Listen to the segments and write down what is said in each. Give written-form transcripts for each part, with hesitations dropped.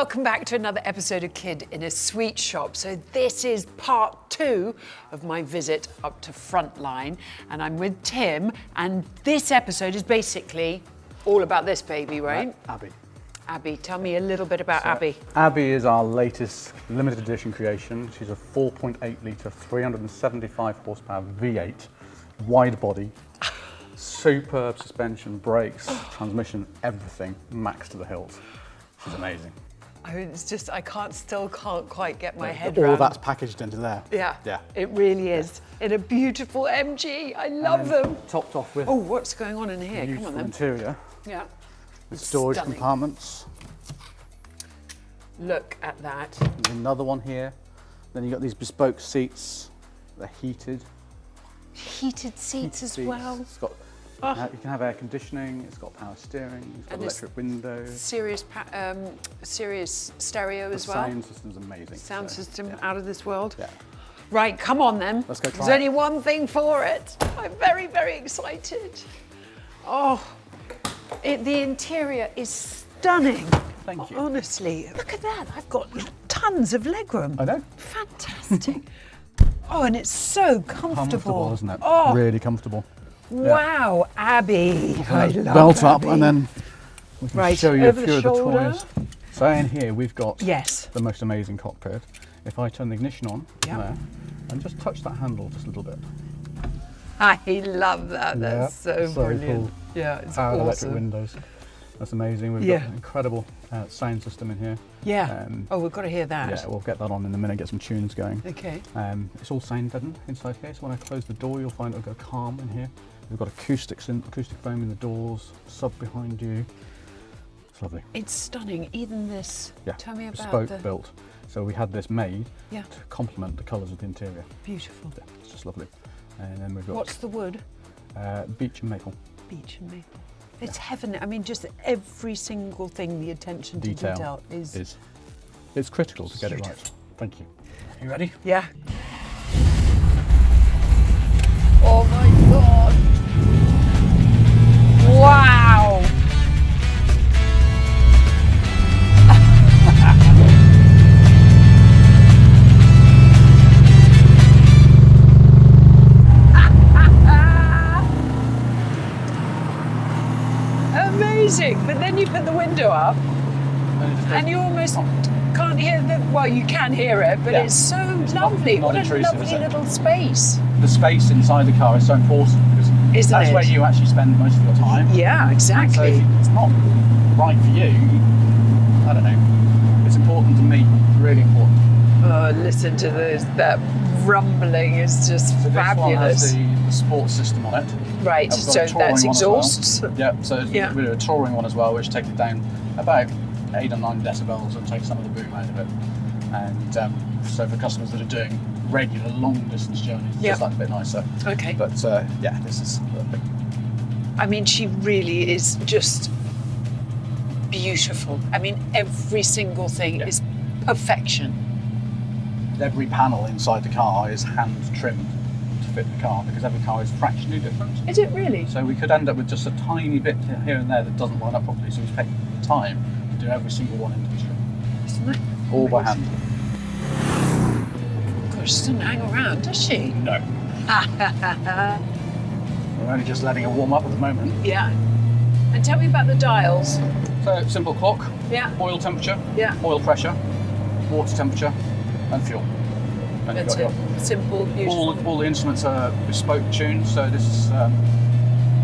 welcome back to another episode of Kid in a Sweet Shop. So this is part 2 of my visit up to Frontline, and I'm with Tim, and this episode is basically all about this baby, right? Abby. Abby, tell me a little bit about Abby. Abby is our latest limited edition creation. She's a 4.8 litre, 375 horsepower V8, wide body, superb suspension, brakes, transmission, everything maxed to the hilt. She's amazing. I mean, it's just, I still can't quite get my head All around. of that's packaged into there. Yeah, Yeah. it really is. In a beautiful MG, I love them. Topped off with Oh, what's going on in here? Come on beautiful then. interior Yeah. with storage Stunning. compartments. Look at that. There's another one here. Then you've got these bespoke seats. They're heated. Heated seats as well. It's got, you can have air conditioning, it's got power steering, it's got And electric windows. Serious stereo as The well. sound system's amazing. Sound so, system yeah. out of this world. Yeah. Right, come on then. Let's go try There's it. only one thing for it. I'm very, very excited. Oh, the interior is stunning. Thank you. Honestly, look at that. I've got tons of legroom. I know. Fantastic. Oh, and it's so comfortable. Comfortable, isn't it? Oh, Really comfortable. wow, Abby. I love Belt up, Abby. and then we can Right, show you a over the few of the shoulder. toys. So in here we've got Yes. the most amazing cockpit. If I turn the ignition on Yeah. there and just touch that handle just a little bit. I love that. That's Yeah, so so brilliant. cool. Yeah, it's Powered electric awesome. windows. That's amazing. We've Yeah. got an incredible sound system in here. Yeah. Um, Oh, we've got to hear that. Yeah, we'll get that on in a minute, get some tunes going. Okay. It's all sound deadened inside here, so when I close the door, you'll find it'll go calm in here. We've got acoustic foam in the doors, sub behind you. It's lovely. It's stunning. Even this. Yeah, Tell me about bespoke the built. So we had this made Yeah. to complement the colours of the interior. Beautiful. Yeah, it's just lovely. And then we've got What's the wood? beech and maple. Beech and maple. It's heaven. I mean, just every single thing, the attention to detail is. It's critical to get it right. Thank you. You ready? Yeah. Oh my God. Wow. Amazing. But then you put the window up and you almost can't hear well, you can hear it, but Yeah. it's so It's lovely. not What a intrusive, lovely is it? little space. The space inside the car is so important because Isn't that's it? where you actually spend most of your time. Yeah, So exactly. if it's not right for you, I don't know. It's important to me, really important. Oh, listen to this. That rumbling is just So this one fabulous. has the sports system on it. Right, I've got so a touring that's one as well. exhausts. Yeah, so Yeah. we do a touring one as well, which takes it down about 8 or 9 decibels and takes some of the boom out of it. And so for customers that are doing regular long distance journeys, it's Yeah. just that bit nicer. Okay. But yeah, this is lovely. I mean, she really is just beautiful. I mean, every single thing Yeah. is perfection. Every panel inside the car is hand trimmed to fit the car because every car is fractionally different. Is it really? So we could end up with just a tiny bit here and there that doesn't line up properly. So we take the time to do every single one individually, Isn't it? all by hand. Gosh, she doesn't hang around, does she? No. We're only just letting it warm up at the moment. Yeah. And tell me about the dials. So simple clock, Yeah. oil temperature, Yeah. oil pressure, water temperature, and fuel. And you've That's got it. Simple, your- beautiful. all the instruments are bespoke tuned. So this is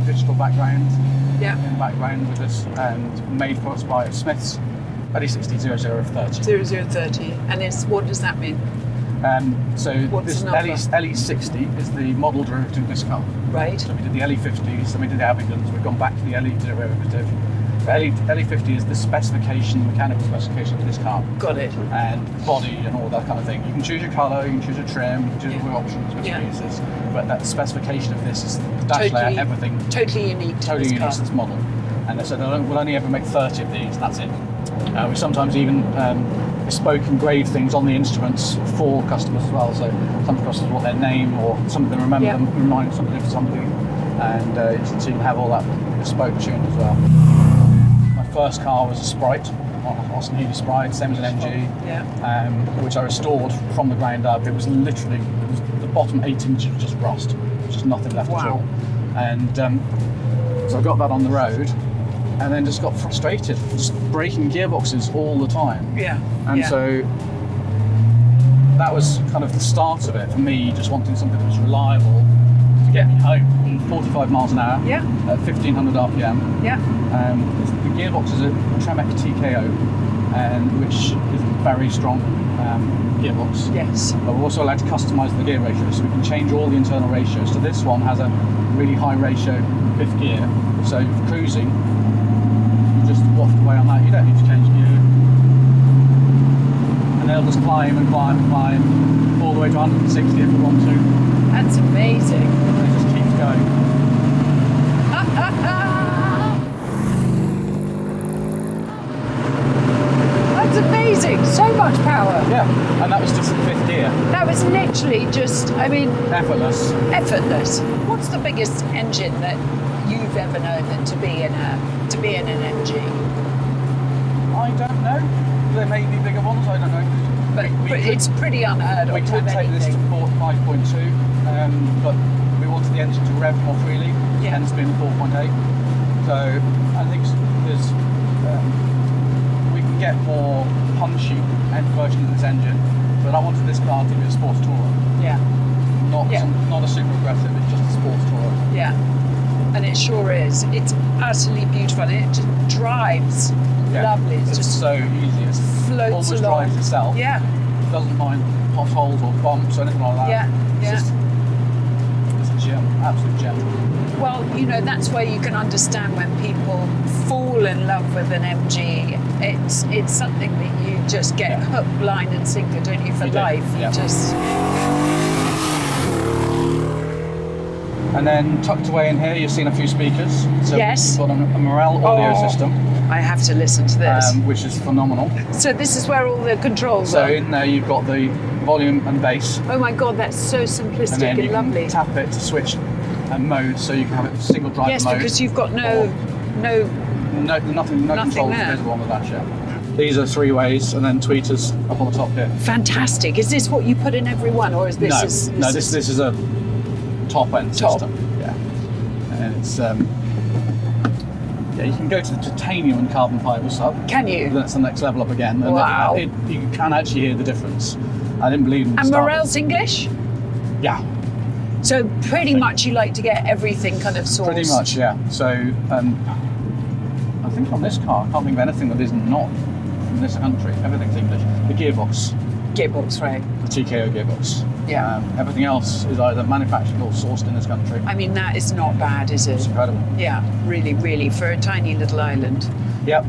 digital background Yeah. in the background with this, and made for us by Smiths. LE600030. 0030. And what does that mean? So What's this the number? LE60 is the model derivative of this car. Right. So we did the LE50s, then we did the Abingdons, we've gone back to the LE derivative. LE50 is the specification, mechanical specification of this car. Got it. And body and all that kind of thing. You can choose your colour, you can choose your trim, you can choose Yeah. your options, which Yeah. pieces, but that specification of this is the dash Totally- layer, everything, Totally unique to totally this unique car. to this model. And they said we'll only ever make 30 of these, that's it. We sometimes even bespoke engrave things on the instruments for customers as well. So some customers want their name or something, remember Yeah. them, remind somebody of something, and so you can have all that bespoke tune as well. My first car was a Sprite, Austin Healey Sprite, same as an MG, Yeah. which I restored from the ground up. It was literally the bottom 8 inches was just rust, just nothing left at all. And so I got that on the road, and then just got frustrated, just breaking gearboxes all the time. Yeah. And so that was kind of the start of it for me, just wanting something that was reliable to get me home. 45 miles an hour Yeah. at 1500 RPM. Yeah. The gearbox is a Tremec TKO, which is a very strong gearbox. Yes. But we're also allowed to customise the gear ratio, so we can change all the internal ratios. So this one has a really high ratio fifth gear, so for cruising, you just waft away on that. You don't need to change gear. And they'll just climb and climb and climb all the way to 160 if we want to. That's amazing. And it just keeps going. That's amazing. So much power. Yeah, and that was just in fifth gear. That was literally just, I mean, Effortless. effortless. What's the biggest engine that you've ever known that to be in an MG? I don't know. There may be bigger ones, I don't know. But it's pretty unheard of. We to could have take this to anything. 5.2, but we wanted the engine to rev more freely, Yeah. hence being 4.8. So I think there's we can get more punchy version of this engine, but I wanted this car to be a sports tourer, Yeah. not a super aggressive. It's just a sports tourer. Yeah. And it sure is. It's utterly beautiful. And it just drives lovely. It's just so easy. It floats almost along. drives itself. Yeah. Doesn't mind potholes or bumps or anything like that. Yeah. It's a gem, absolute gem. Well, that's where you can understand when people fall in love with an MG. It's something that you just get hook, line and sinker, don't you, for You do, life? yeah. Just And then tucked away in here, you've seen a few speakers. So Yes. we've got a Morel audio system, I have to listen to this. which is phenomenal. So this is where all the controls So are. in there you've got the volume and bass, Oh my God, that's so and simplistic then and you lovely. can tap it to switch mode, so you can have it single drive Yes, mode. because you've got no nothing controls there. visible on the dash yet. These are 3 ways, and then tweeters up on the top here. fantastic. Is this what you put in every one, or is this? This is a top end Top. system. Yeah, and it's you can go to the titanium and carbon fibre sub. Can you? That's the next level up again. And Wow. you can actually hear the difference. I didn't believe them. And Morel's English. Yeah, So pretty much you like to get everything kind of sourced. pretty much. Yeah. So I think on this car, I can't think of anything that is not from this country. Everything's English. The gearbox, Gearbox, right? the TKO gearbox. Yeah. Everything else is either manufactured or sourced in this country. I mean, that is not bad, is It's it? incredible. Yeah, really, really, for a tiny little island. Yep.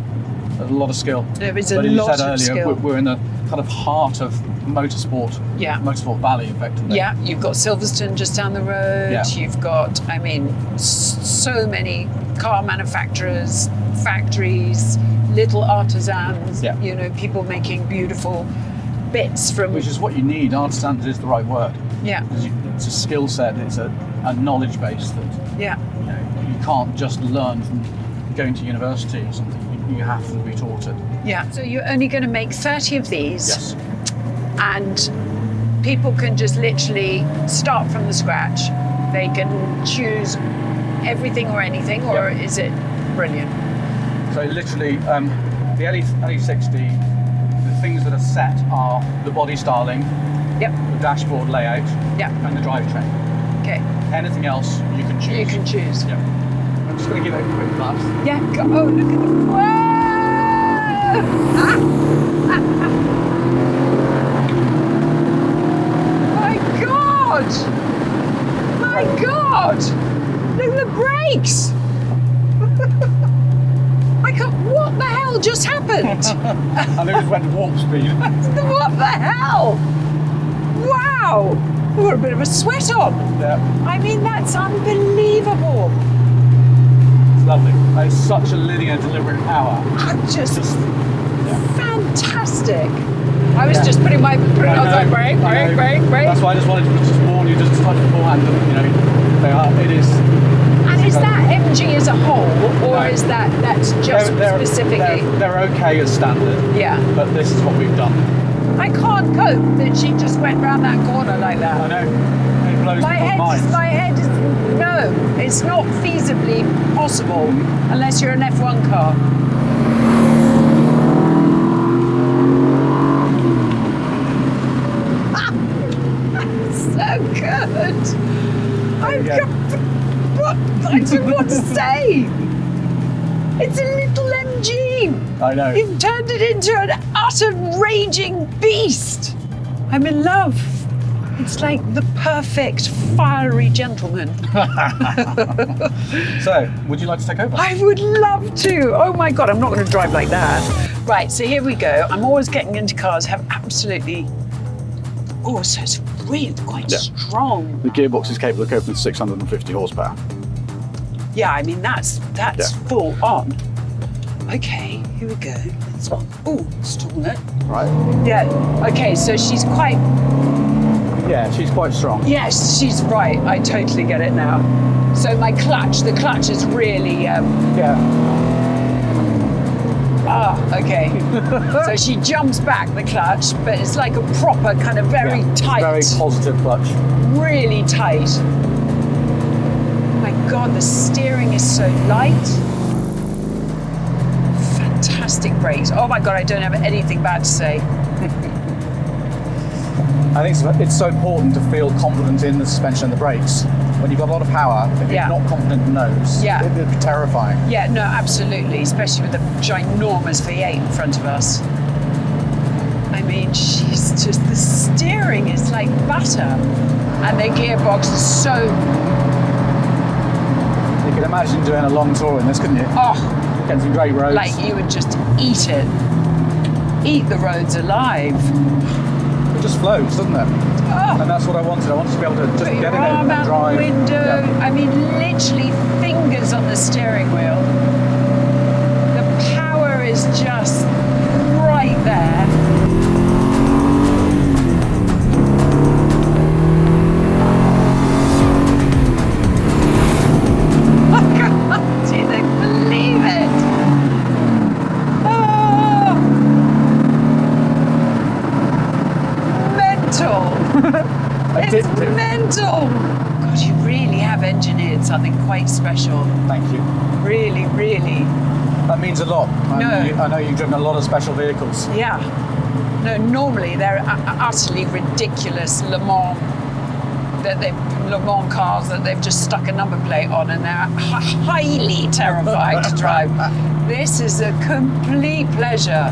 There's a lot of skill. There is a But as you lot said of earlier, skill. we're in the kind of heart of motorsport. Yeah. Motorsport Valley, effectively. Yeah, you've got Silverstone just down the road. Yeah. You've got, I mean, so many car manufacturers, factories, little artisans, Yeah. people making beautiful bits from. Which is what you need. Artisan is the right word. Yeah, Because it's a skill set. It's a knowledge base that yeah, you can't just learn from going to university or something. You have to be taught it. yeah. So you're only going to make 30 of these. Yes. And people can just literally start from the scratch. They can choose everything or anything, or Yeah. is it brilliant? So literally, the LE60, the things that are set are the body styling, Yep, the dashboard layout, yep, and the drivetrain. okay. Anything else you can choose. You can choose. Yeah. I'm just going to give it a quick glance. Yeah, oh, look at the. My God! My God! Look at the brakes! I can't. What the hell just happened? And it just went to warp speed. What the hell? Wow! We've got a bit of a sweat on. Yeah, I mean, that's unbelievable. it's lovely. It's such a linear deliberate power. I'm just Yeah. fantastic. I was Yeah. just putting my. I was I like, know, brake, I brake, know. brake, brake. That's why I just wanted to just warn you, just touch beforehand that, they are, it is And it's that MG as a whole, or is that's just specifically? They're okay as standard. Yeah. But this is what we've done. I can't cope that she just went round that corner like that. I know. It blows My people's minds. head is, no, it's not feasibly possible unless you're an F1 car. So good. I don't know what to say. It's a little MG. I know. You've turned it into an utter raging beast. I'm in love. It's like the perfect fiery gentleman. So, would you like to take over? I would love to. Oh my God, I'm not going to drive like that. Right, so here we go. I'm always getting into cars, have absolutely... Oh, so it's really quite strong. The gearbox is capable of coping with 650 horsepower. Yeah, I mean, that's full on. Okay, here we go. Let's stall it. Right. Yeah, okay, so she's quite... Yeah, she's quite strong. Yes, she's right. I totally get it now. So the clutch is really... okay. So she jumps back the clutch, but it's like a proper kind of very tight. Very positive clutch. Really tight. My God, the steering is so light. Fantastic brakes. Oh my God, I don't have anything bad to say. I think it's so important to feel confident in the suspension and the brakes. When you've got a lot of power, if you're not confident in those, it'd be terrifying. Yeah, no, absolutely, especially with the ginormous V8 in front of us. I mean, she's just, the steering is like butter. And the gearbox is so... You can imagine doing a long tour in this, couldn't you? Oh. Getting some great roads. Like you would just eat it. Eat the roads alive. It just flows, doesn't it? Oh. And that's what I wanted. I wanted to be able to just Put get your in it arm and out drive. the window. Yeah. I mean, literally fingers on the steering wheel. The power is just right there. I can't even believe it. Oh. Mental. It's mental. God, you really have engineered something quite special. Thank you. Really, really. That means a lot. I know you've driven a lot of special vehicles. Yeah. No, normally they're utterly ridiculous Le Mans cars that they've just stuck a number plate on, and they're highly terrifying to drive. This is a complete pleasure.